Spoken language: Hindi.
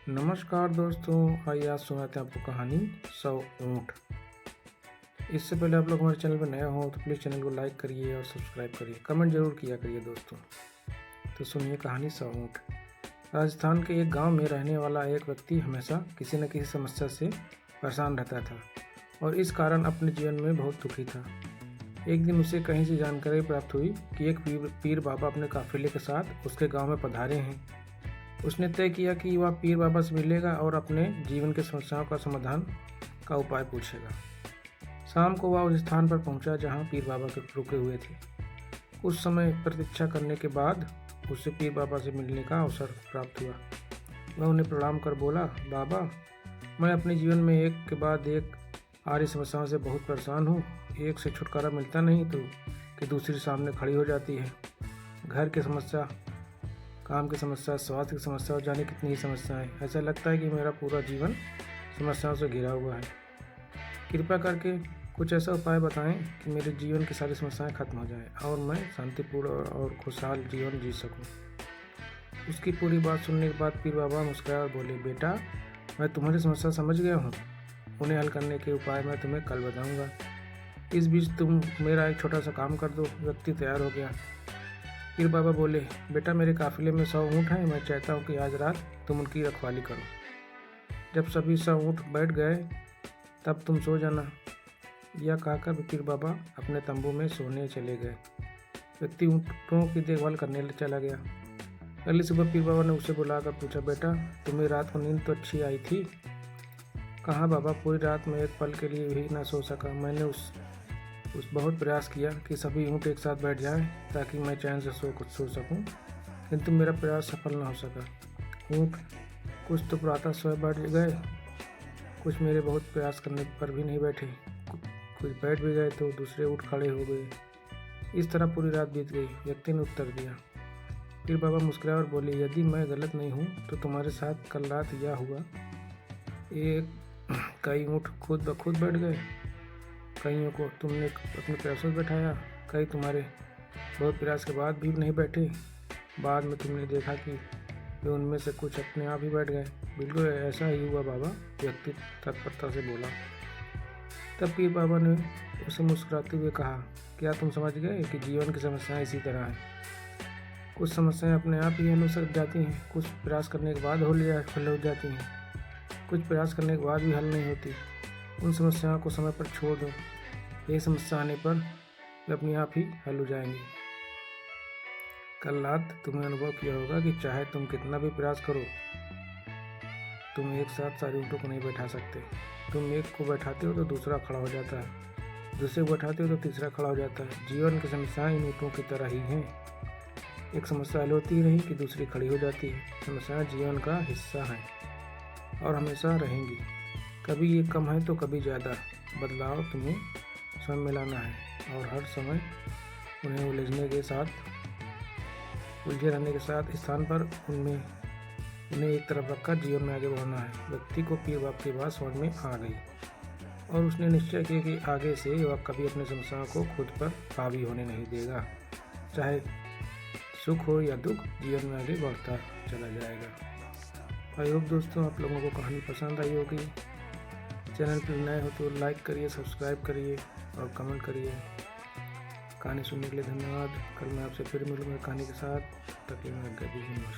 नमस्कार दोस्तों, आइए आज सुनाते हैं आपको कहानी 100 ऊँट। इससे पहले आप लोग हमारे चैनल पर नए हो तो प्लीज़ चैनल को लाइक करिए और सब्सक्राइब करिए, कमेंट जरूर किया करिए दोस्तों। तो सुनिए कहानी 100 ऊँट। राजस्थान के एक गांव में रहने वाला एक व्यक्ति हमेशा किसी न किसी समस्या से परेशान रहता था और इस कारण अपने जीवन में बहुत दुखी था। एक दिन उसे कहीं से जानकारी प्राप्त हुई कि एक पीर बाबा अपने काफिले के साथ उसके गांव में पधारे हैं। उसने तय किया कि वह पीर बाबा से मिलेगा और अपने जीवन की समस्याओं का समाधान का उपाय पूछेगा। शाम को वह उस स्थान पर पहुंचा जहां पीर बाबा के रुके हुए थे। कुछ समय प्रतीक्षा करने के बाद उसे पीर बाबा से मिलने का अवसर प्राप्त हुआ। वह उन्हें प्रणाम कर बोला, बाबा, मैं अपने जीवन में एक के बाद एक आ रही समस्याओं से बहुत परेशान हूँ। एक से छुटकारा मिलता नहीं तो कि दूसरी सामने खड़ी हो जाती है। घर की समस्या, काम की समस्या, स्वास्थ्य की समस्या और जाने कितनी ही समस्याएं। ऐसा लगता है कि मेरा पूरा जीवन समस्याओं से घिरा हुआ है। कृपया करके कुछ ऐसा उपाय बताएं कि मेरे जीवन की सारी समस्याएं खत्म हो जाएं और मैं शांतिपूर्ण और खुशहाल जीवन जी सकूं। उसकी पूरी बात सुनने के बाद पीर बाबा मुस्कुराए और बोले, बेटा, मैं तुम्हारी समस्या समझ गया हूँ। उन्हें हल करने के उपाय मैं तुम्हें कल बताऊँगा। इस बीच तुम मेरा एक छोटा सा काम कर दो। व्यक्ति तैयार हो गया। पीर बाबा बोले, बेटा, मेरे काफिले में 100 ऊँट हैं। मैं चाहता हूँ कि आज रात तुम उनकी रखवाली करो। जब सभी 100 ऊँट बैठ गए तब तुम सो जाना। यह कहकर पीर बाबा अपने तंबू में सोने चले गए। व्यक्ति ऊँटों की देखभाल करने चला गया। अगली सुबह पीर बाबा ने उसे बुलाकर पूछा, बेटा, तुम्हें रात को नींद तो अच्छी आई थी? कहाँ बाबा, पूरी रात में एक पल के लिए भी ना सो सका। मैंने उस बहुत प्रयास किया कि सभी ऊँट एक साथ बैठ जाएं ताकि मैं चैन से सो सकूं, किंतु मेरा प्रयास सफल न हो सका। ऊँट कुछ तो प्रातः स्वयं बैठ गए, कुछ मेरे बहुत प्रयास करने पर भी नहीं बैठे। कुछ बैठ भी गए तो दूसरे ऊँट खड़े हो गए। इस तरह पूरी रात बीत गई। व्यक्ति ने उत्तर दिया। फिर बाबा मुस्कुराए और बोले, यदि मैं गलत नहीं हूँ तो तुम्हारे साथ कल रात यह हुआ। कई ऊँट खुद ब खुद बैठ गए, कईयों को तुमने अपने प्रयासों से बैठाया, कई तुम्हारे बहुत प्रयास के बाद भी नहीं बैठे। बाद में तुमने देखा कि उनमें से कुछ अपने आप ही बैठ गए। बिल्कुल ऐसा ही हुआ बाबा, व्यक्ति तत्परता से बोला। तब पीर बाबा ने उसे मुस्कुराते हुए कहा, क्या तुम समझ गए कि जीवन की समस्याएं इसी तरह हैं? कुछ समस्याएं अपने आप ही हल हो जाती हैं, कुछ प्रयास करने के बाद हल हो जाती हैं, कुछ प्रयास करने के बाद भी हल नहीं होती। उन समस्याओं को समय पर छोड़ दो। ये समस्या आने पर वे अपने आप ही हल हो जाएंगी। कल रात तुमने अनुभव किया होगा कि चाहे तुम कितना भी प्रयास करो, तुम एक साथ सारे ऊँटों को नहीं बैठा सकते। तुम एक को बैठाते हो तो दूसरा खड़ा हो जाता है, दूसरे को बैठाते हो तो तीसरा खड़ा हो जाता है। जीवन की समस्याएं इन ऊँटों की तरह ही हैं। एक समस्या हल होती रही कि दूसरी खड़ी हो जाती है। समस्याएं जीवन का हिस्सा हैं और हमेशा रहेंगी। कभी ये कम है तो कभी ज़्यादा। बदलाव तुम्हें स्वयं में लाना है और हर समय उन्हें उलझे रहने के साथ स्थान पर उन्हें एक तरफ रखकर जीवन में आगे बढ़ना है। व्यक्ति को पीर बाबा की बात समझ में आ गई और उसने निश्चय किया कि आगे से वह कभी अपनी समस्याओं को खुद पर हावी होने नहीं देगा। चाहे सुख हो या दुख, जीवन में आगे बढ़ता चला जाएगा। आई होप दोस्तों आप लोगों को कहानी पसंद आई होगी। चैनल पर नए हो तो लाइक करिए, सब्सक्राइब करिए और कमेंट करिए। कहानी सुनने के लिए धन्यवाद। कल मैं आपसे फिर मिलूंगा कहानी के साथ। तब तक के लिए नमस्कार।